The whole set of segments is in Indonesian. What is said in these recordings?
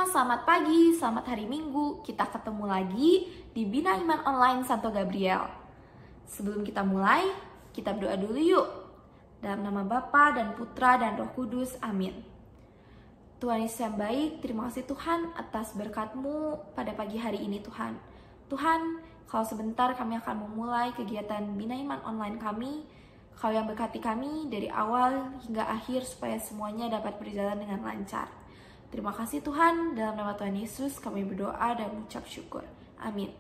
selamat pagi, selamat hari Minggu. Kita ketemu lagi di Bina Iman Online Santo Gabriel. Sebelum kita mulai, kita berdoa dulu yuk. Dalam nama Bapa dan Putra dan Roh Kudus, amin. Tuhan Yesus yang baik, terima kasih Tuhan atas berkat-Mu pada pagi hari ini Tuhan. Tuhan, kalau sebentar kami akan memulai kegiatan Bina Iman Online kami, Kau yang berkati kami dari awal hingga akhir supaya semuanya dapat berjalan dengan lancar. Terima kasih Tuhan, dalam nama Tuhan Yesus kami berdoa dan mengucap syukur. Amin.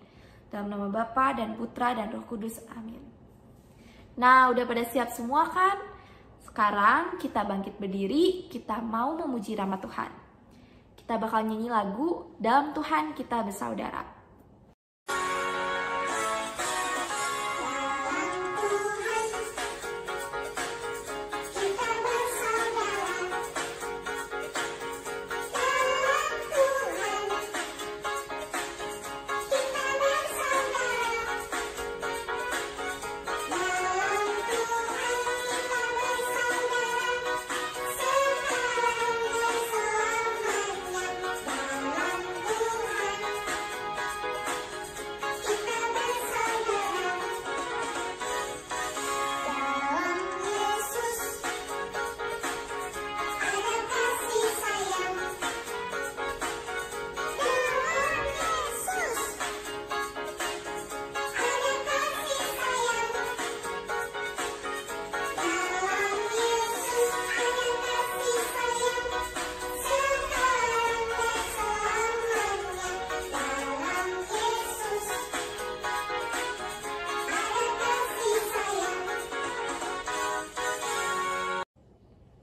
Dalam nama Bapa dan Putra dan Roh Kudus, amin. Nah, udah pada siap semua kan? Sekarang kita bangkit berdiri, kita mau memuji nama Tuhan. Kita bakal nyanyi lagu Dalam Tuhan Kita Bersaudara.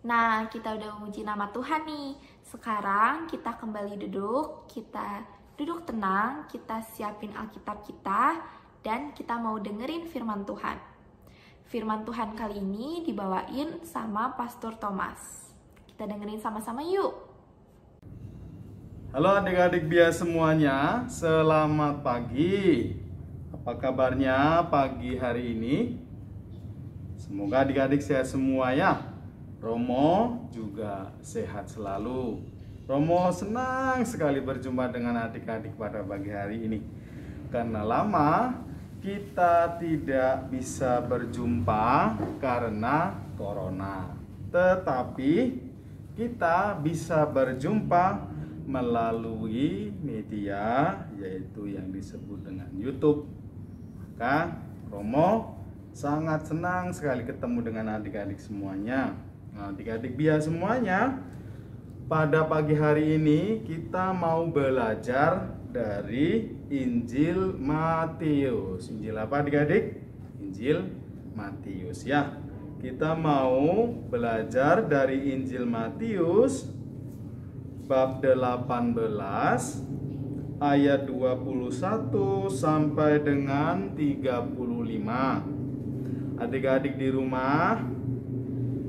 Nah, kita udah memuji nama Tuhan nih. Sekarang kita kembali duduk, kita duduk tenang, kita siapin Alkitab kita, dan kita mau dengerin firman Tuhan. Firman Tuhan kali ini dibawain sama Pastor Thomas. Kita dengerin sama-sama yuk. Halo adik-adik bias semuanya, selamat pagi. Apa kabarnya pagi hari ini? Semoga adik-adik sehat semua ya. Romo juga sehat selalu. Romo senang sekali berjumpa dengan adik-adik pada pagi hari ini. Karena lama kita tidak bisa berjumpa karena corona. Tetapi kita bisa berjumpa melalui media, yaitu yang disebut dengan YouTube. Maka Romo sangat senang sekali ketemu dengan adik-adik semuanya. Nah, adik-adik bias semuanya, pada pagi hari ini kita mau belajar dari Injil Matius. Injil apa adik-adik? Injil Matius ya. Kita mau belajar dari Injil Matius bab 18 ayat 21 sampai dengan 35. Adik-adik di rumah,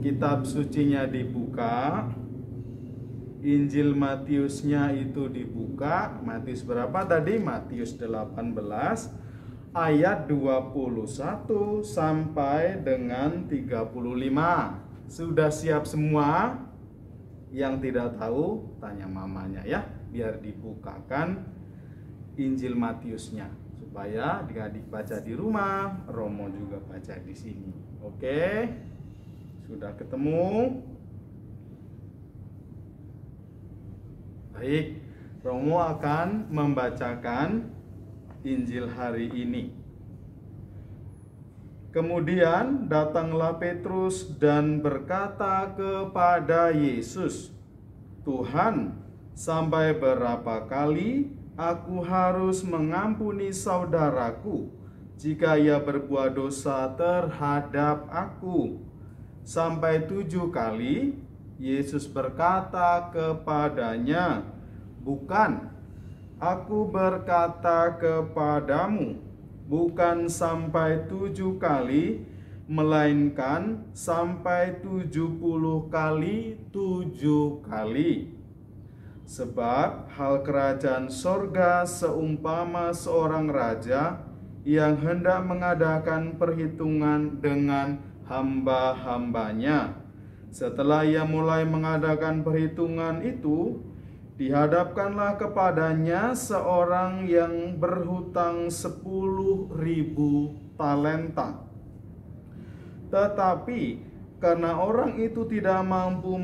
kitab sucinya dibuka, Injil Matiusnya itu dibuka. Matius berapa tadi? Matius 18 ayat 21 sampai dengan 35. Sudah siap semua? Yang tidak tahu tanya mamanya ya, biar dibukakan Injil Matiusnya supaya adik-adik baca di rumah, Romo juga baca di sini. Oke? Sudah ketemu? Baik, Romo akan membacakan Injil hari ini. Kemudian datanglah Petrus dan berkata kepada Yesus, "Tuhan, sampai berapa kali aku harus mengampuni saudaraku jika ia berbuat dosa terhadap aku?" Sampai 7 kali. Yesus berkata kepadanya, "Bukan, aku berkata kepadamu, bukan sampai 7 kali, melainkan sampai 70 kali 7 kali. Sebab hal kerajaan sorga seumpama seorang raja yang hendak mengadakan perhitungan dengan hamba-hambanya. Setelah ia mulai mengadakan perhitungan itu, dihadapkanlah kepadanya seorang yang berhutang 10.000 talenta. Tetapi karena orang itu tidak mampu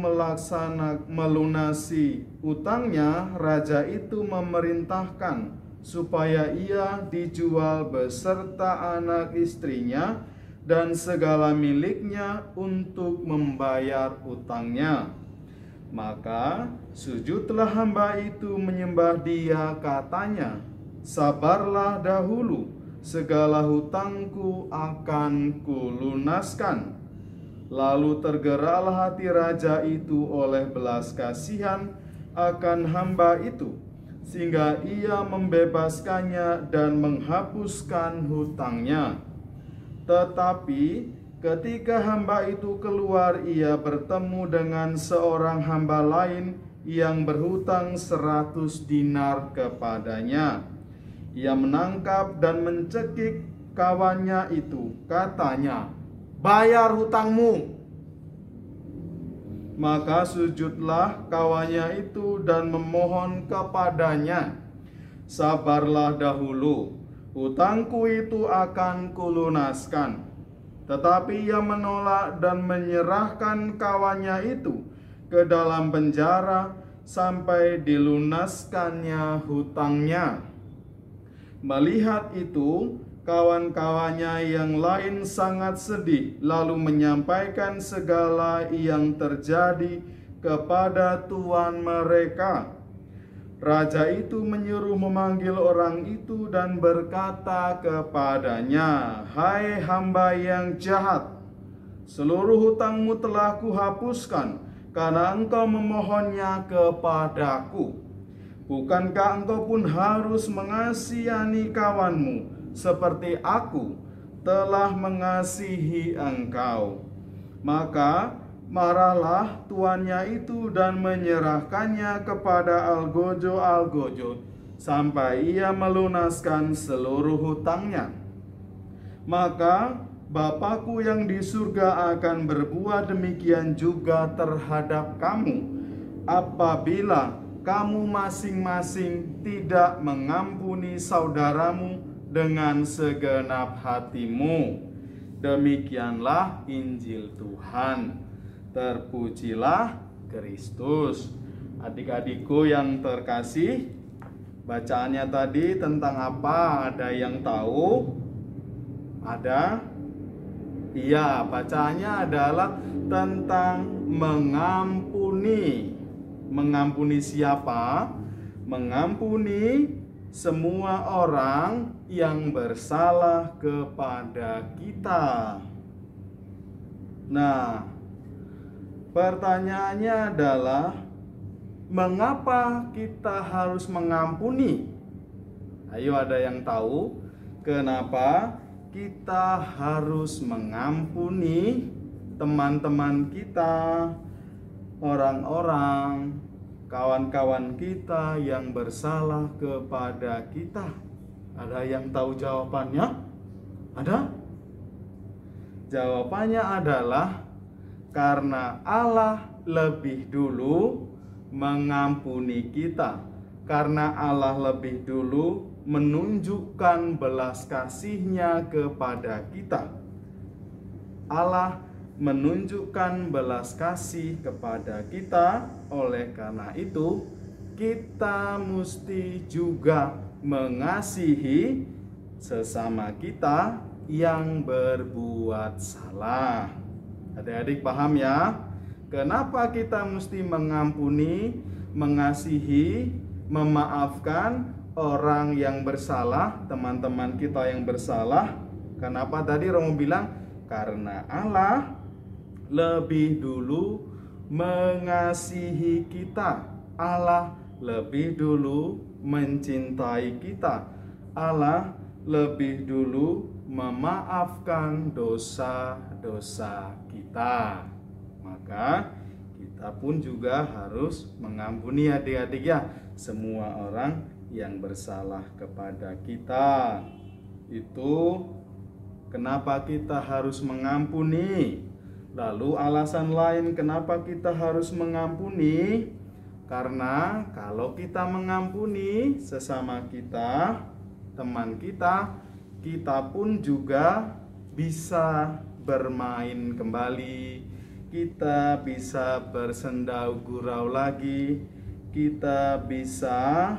melunasi utangnya, raja itu memerintahkan supaya ia dijual beserta anak istrinya dan segala miliknya untuk membayar utangnya. Maka sujudlah hamba itu menyembah dia, katanya, "Sabarlah dahulu, segala hutangku akan kulunaskan." Lalu tergeraklah hati raja itu oleh belas kasihan akan hamba itu, sehingga ia membebaskannya dan menghapuskan hutangnya. Tetapi ketika hamba itu keluar, ia bertemu dengan seorang hamba lain yang berhutang 100 dinar kepadanya. Ia menangkap dan mencekik kawannya itu, katanya, "Bayar hutangmu." Maka sujudlah kawannya itu dan memohon kepadanya, "Sabarlah dahulu, hutangku itu akan kulunaskan." Tetapi ia menolak dan menyerahkan kawannya itu ke dalam penjara sampai dilunaskannya hutangnya. Melihat itu, kawan-kawannya yang lain sangat sedih, lalu menyampaikan segala yang terjadi kepada tuan mereka. Raja itu menyuruh memanggil orang itu dan berkata kepadanya, "Hai hamba yang jahat, seluruh hutangmu telah kuhapuskan karena engkau memohonnya kepadaku. Bukankah engkau pun harus mengasihani kawanmu seperti aku telah mengasihi engkau?" Maka marahlah tuannya itu dan menyerahkannya kepada algojo-algojo sampai ia melunaskan seluruh hutangnya. Maka Bapakku yang di surga akan berbuat demikian juga terhadap kamu, apabila kamu masing-masing tidak mengampuni saudaramu dengan segenap hatimu. Demikianlah Injil Tuhan. Terpujilah Kristus. Adik-adikku yang terkasih, bacaannya tadi tentang apa? Ada yang tahu? Ada? Iya, bacaannya adalah tentang mengampuni. Mengampuni siapa? Mengampuni semua orang yang bersalah kepada kita. Nah, pertanyaannya adalah, mengapa kita harus mengampuni? Ayo, ada yang tahu kenapa kita harus mengampuni teman-teman kita, orang-orang, kawan-kawan kita yang bersalah kepada kita? Ada yang tahu jawabannya? Ada? Jawabannya adalah karena Allah lebih dulu mengampuni kita. Karena Allah lebih dulu menunjukkan belas kasih-Nya kepada kita. Allah menunjukkan belas kasih kepada kita. Oleh karena itu, kita mesti juga mengasihi sesama kita yang berbuat salah. Adik-adik paham ya? Kenapa kita mesti mengampuni, mengasihi, memaafkan orang yang bersalah, teman-teman kita yang bersalah? Kenapa tadi Romo bilang? Karena Allah lebih dulu mengasihi kita. Allah lebih dulu mencintai kita. Allah lebih dulu memaafkan dosa-dosa kita. Maka kita pun juga harus mengampuni adik-adik ya, semua orang yang bersalah kepada kita. Itu kenapa kita harus mengampuni. Lalu alasan lain kenapa kita harus mengampuni, Karena kalau kita mengampuni sesama kita, teman kita, kita pun juga bisa bermain kembali, kita bisa bersendau gurau lagi, kita bisa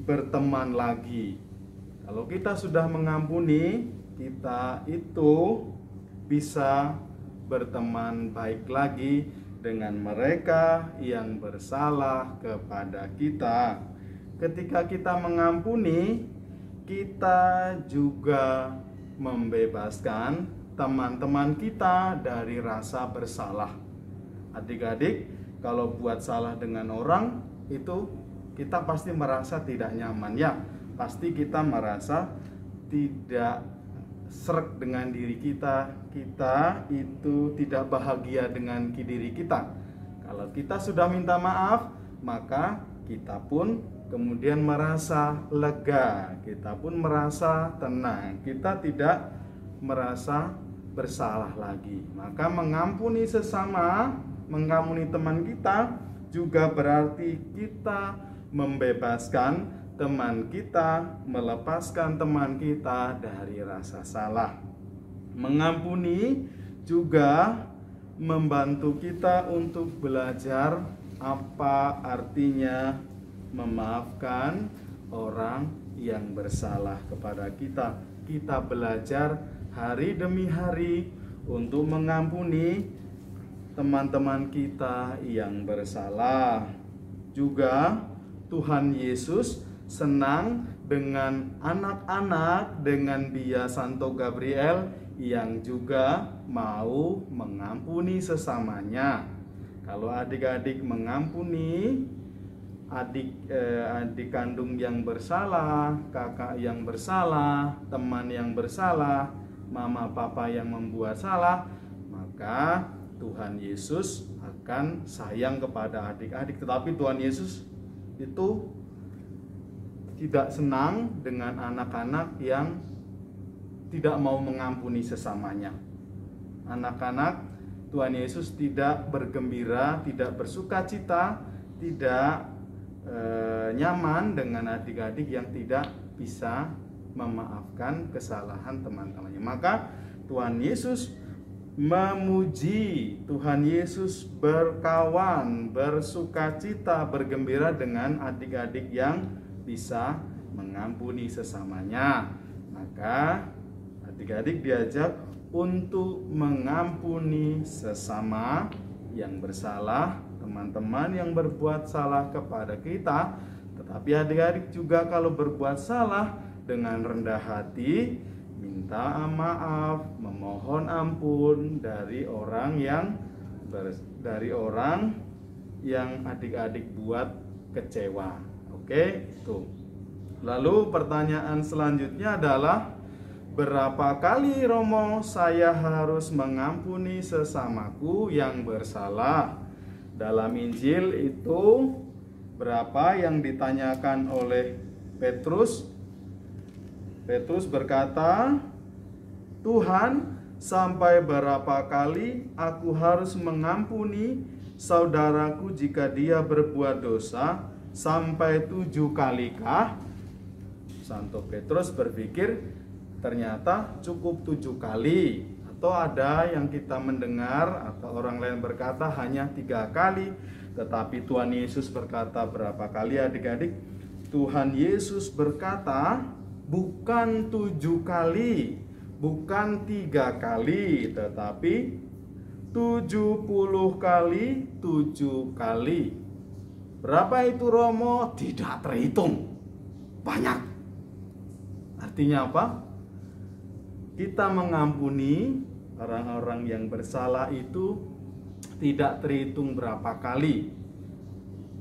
berteman lagi. Kalau kita sudah mengampuni, kita itu bisa berteman baik lagi dengan mereka yang bersalah kepada kita. Ketika kita mengampuni, kita juga membebaskan teman-teman kita dari rasa bersalah. Adik-adik, kalau buat salah dengan orang, itu kita pasti merasa tidak nyaman ya. Pasti kita merasa tidak sreg dengan diri kita. Kita itu tidak bahagia dengan diri kita. Kalau kita sudah minta maaf, maka kita pun kemudian merasa lega, kita pun merasa tenang, kita tidak merasa bersalah lagi. Maka mengampuni sesama, mengampuni teman kita juga berarti kita membebaskan teman kita, melepaskan teman kita dari rasa salah. Mengampuni juga membantu kita untuk belajar apa artinya memaafkan orang yang bersalah kepada kita. Kita belajar hari demi hari untuk mengampuni teman-teman kita yang bersalah. Juga Tuhan Yesus senang dengan anak-anak, dengan Bia Santo Gabriel yang juga mau mengampuni sesamanya. Kalau adik-adik mengampuni adik kandung yang bersalah, kakak yang bersalah, teman yang bersalah, mama papa yang membuat salah, maka Tuhan Yesus akan sayang kepada adik-adik. Tetapi Tuhan Yesus itu tidak senang dengan anak-anak yang tidak mau mengampuni sesamanya. Anak-anak Tuhan Yesus tidak bergembira, tidak bersukacita, tidak nyaman dengan adik-adik yang tidak bisa memaafkan kesalahan teman-temannya. Maka Tuhan Yesus memuji, Tuhan Yesus berkawan, bersukacita, bergembira dengan adik-adik yang bisa mengampuni sesamanya. Maka adik-adik diajak untuk mengampuni sesama yang bersalah, teman-teman yang berbuat salah kepada kita. Tetapi adik-adik juga kalau berbuat salah, dengan rendah hati minta maaf, memohon ampun dari orang yang adik-adik buat kecewa. Oke, itu. Lalu pertanyaan selanjutnya adalah, berapa kali Romo saya harus mengampuni sesamaku yang bersalah? Dalam Injil itu berapa yang ditanyakan oleh Petrus? Petrus berkata, Tuhan, sampai berapa kali aku harus mengampuni saudaraku jika dia berbuat dosa? Sampai 7 kalikah? Santo Petrus berpikir ternyata cukup 7 kali. Atau ada yang kita mendengar atau orang lain berkata hanya 3 kali. Tetapi Tuhan Yesus berkata berapa kali adik-adik? Tuhan Yesus berkata bukan 7 kali, bukan 3 kali, tetapi 70 kali 7 kali. Berapa itu Romo? Tidak terhitung. Banyak. Artinya apa? Kita mengampuni orang-orang yang bersalah itu tidak terhitung berapa kali.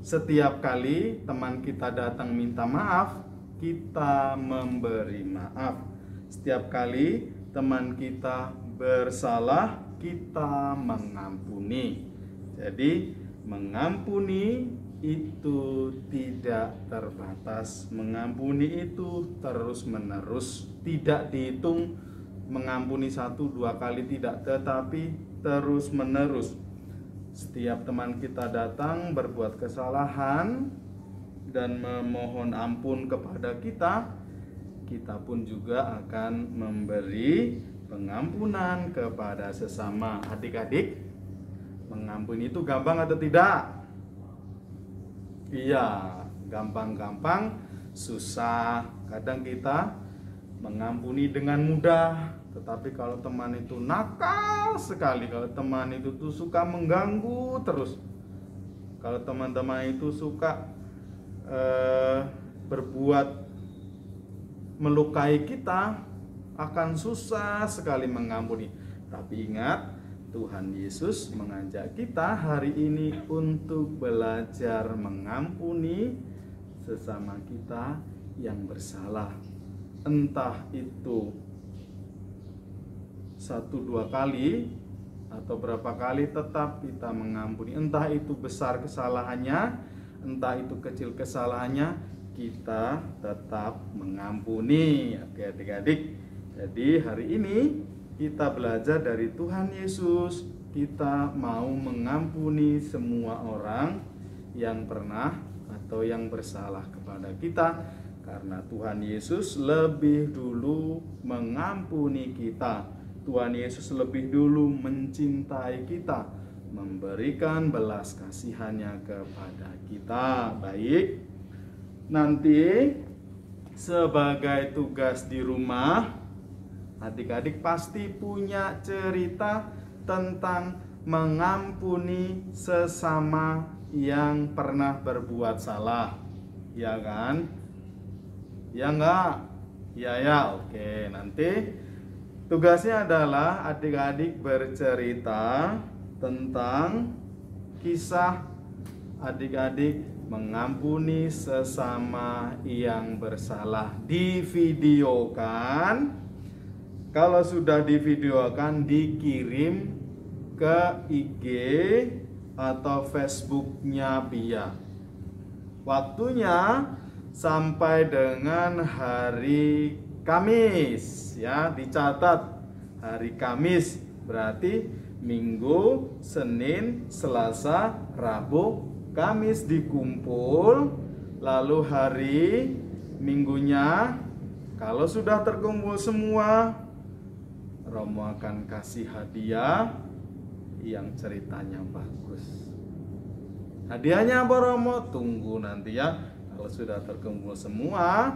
Setiap kali teman kita datang minta maaf, kita memberi maaf. Setiap kali teman kita bersalah, kita mengampuni. Jadi mengampuni itu tidak terbatas. Mengampuni itu terus-menerus, tidak dihitung mengampuni 1-2 kali, tidak, tetapi terus-menerus. Setiap teman kita datang berbuat kesalahan dan memohon ampun kepada kita, kita pun juga akan memberi pengampunan kepada sesama. Adik-adik, mengampuni itu gampang atau tidak? Iya, gampang-gampang, susah. Kadang kita mengampuni dengan mudah, tetapi kalau teman itu nakal sekali, kalau teman itu tuh suka mengganggu terus, kalau teman-teman itu suka berbuat melukai kita, akan susah sekali mengampuni. Tapi ingat, Tuhan Yesus mengajak kita hari ini untuk belajar mengampuni sesama kita yang bersalah. Entah itu 1-2 kali atau berapa kali, tetap kita mengampuni. Entah itu besar kesalahannya, entah itu kecil kesalahannya, kita tetap mengampuni. Oke adik-adik, jadi hari ini kita belajar dari Tuhan Yesus. Kita mau mengampuni semua orang yang pernah atau yang bersalah kepada kita, karena Tuhan Yesus lebih dulu mengampuni kita. Tuhan Yesus lebih dulu mencintai kita, memberikan belas kasihannya kepada kita. Baik, nanti sebagai tugas di rumah, adik-adik pasti punya cerita tentang mengampuni sesama yang pernah berbuat salah. Ya kan? Ya enggak? Ya, oke. Nanti tugasnya adalah adik-adik bercerita tentang kisah adik-adik mengampuni sesama yang bersalah. Divideokan. Kalau sudah divideokan, dikirim ke IG atau Facebooknya Pia. Waktunya sampai dengan hari Kamis, ya, dicatat hari Kamis, berarti Minggu, Senin, Selasa, Rabu, Kamis dikumpul. Lalu hari Minggunya, kalau sudah terkumpul semua, Romo akan kasih hadiah yang ceritanya bagus. Hadiahnya apa Romo? Tunggu nanti ya. Kalau sudah terkumpul semua,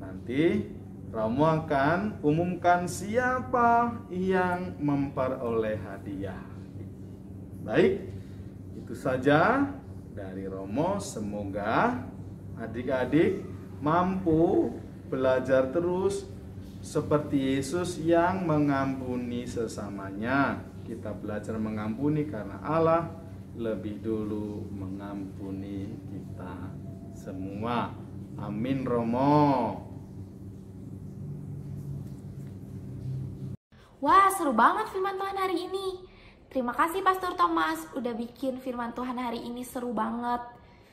nanti Romo akan umumkan siapa yang memperoleh hadiah. Baik, itu saja dari Romo. Semoga adik-adik mampu belajar terus seperti Yesus yang mengampuni sesamanya. Kita belajar mengampuni karena Allah lebih dulu mengampuni kita semua. Amin Romo. Wah, seru banget firman Tuhan hari ini. Terima kasih Pastor Thomas udah bikin firman Tuhan hari ini seru banget.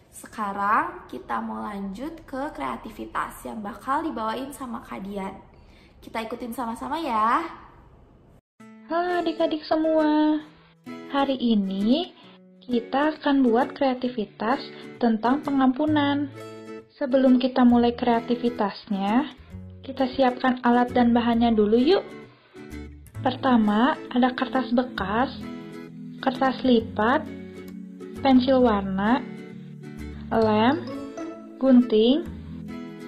Sekarang kita mau lanjut ke kreativitas yang bakal dibawain sama Kak Dian. Kita ikutin sama-sama ya. Halo adik-adik semua. Hari ini kita akan buat kreativitas tentang pengampunan. Sebelum kita mulai kreativitasnya, kita siapkan alat dan bahannya dulu yuk. Pertama, ada kertas bekas, kertas lipat, pensil warna, lem, gunting,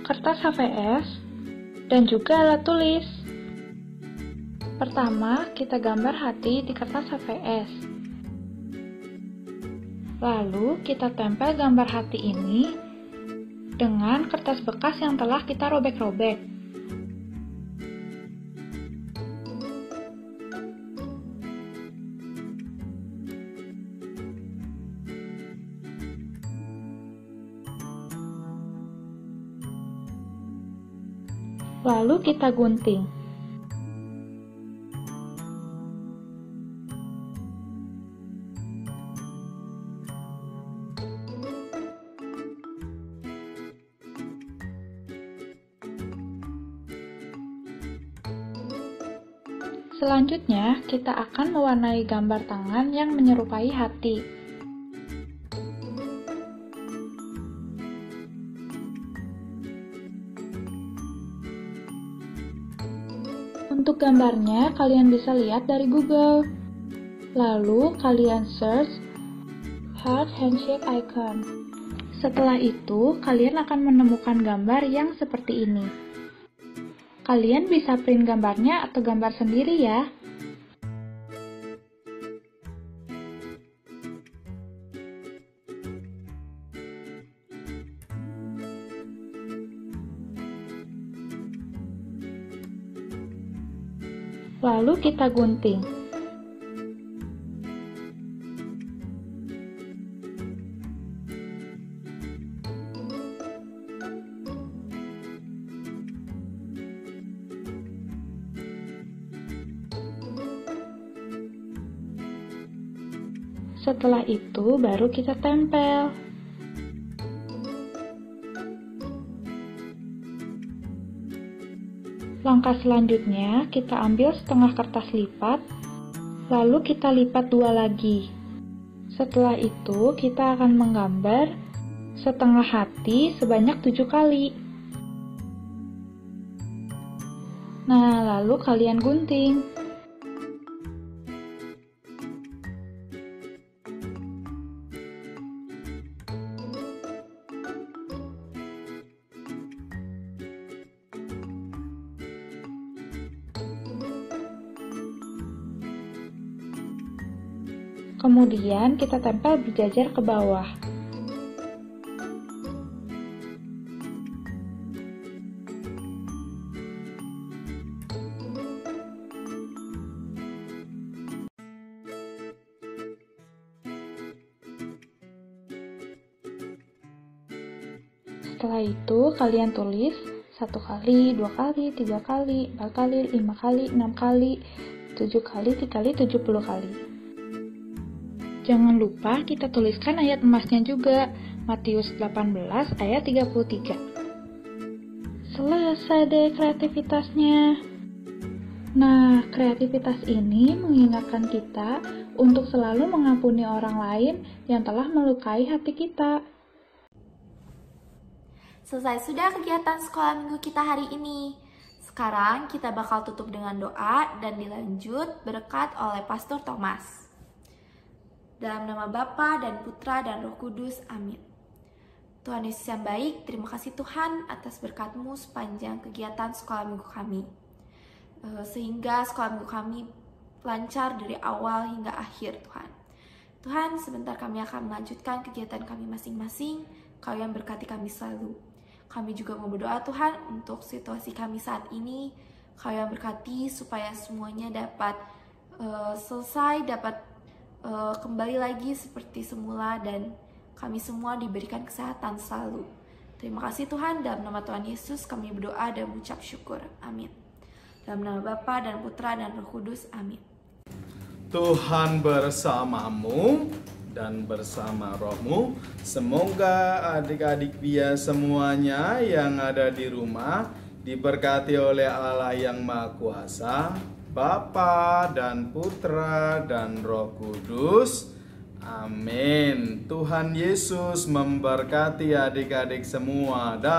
kertas HVS, dan juga alat tulis. Pertama, kita gambar hati di kertas HVS. Lalu, kita tempel gambar hati ini dengan kertas bekas yang telah kita robek-robek. Lalu kita gunting. Selanjutnya, kita akan mewarnai gambar tangan yang menyerupai hati. Untuk gambarnya, kalian bisa lihat dari Google. Lalu, kalian search heart handshake icon. Setelah itu, kalian akan menemukan gambar yang seperti ini. Kalian bisa print gambarnya atau gambar sendiri ya. Lalu kita gunting. Setelah itu, baru kita tempel. Langkah selanjutnya, kita ambil setengah kertas lipat, lalu kita lipat 2 lagi. Setelah itu, kita akan menggambar setengah hati sebanyak 7 kali. Nah, lalu kalian gunting. Kemudian kita tempel berjajar ke bawah. Setelah itu, kalian tulis 1 kali, 2 kali, 3 kali, 4 kali, 5 kali, 6 kali, 7 kali, 3 kali, 70 kali. Jangan lupa kita tuliskan ayat emasnya juga, Matius 18 ayat 33. Selesai deh kreativitasnya. Nah, kreativitas ini mengingatkan kita untuk selalu mengampuni orang lain yang telah melukai hati kita. Selesai sudah kegiatan sekolah minggu kita hari ini. Sekarang kita bakal tutup dengan doa dan dilanjut berkat oleh Pastor Thomas. Dalam nama Bapa dan Putra dan Roh Kudus, amin. Tuhan Yesus yang baik, terima kasih Tuhan atas berkat-Mu sepanjang kegiatan sekolah minggu kami. Sehingga sekolah minggu kami lancar dari awal hingga akhir Tuhan. Tuhan, sebentar kami akan melanjutkan kegiatan kami masing-masing, Kau yang berkati kami selalu. Kami juga mau berdoa Tuhan untuk situasi kami saat ini, Kau yang berkati supaya semuanya dapat selesai, dapat kembali lagi seperti semula dan kami semua diberikan kesehatan selalu. Terima kasih Tuhan, dalam nama Tuhan Yesus kami berdoa dan mengucap syukur. Amin. Dalam nama Bapa dan Putra dan Roh Kudus. Amin. Tuhan bersamamu dan bersama rohmu. Semoga adik-adik Bia semuanya yang ada di rumah diberkati oleh Allah yang Maha Kuasa, Bapa dan Putra dan Roh Kudus. Amin. Tuhan Yesus memberkati adik-adik semua. Dah.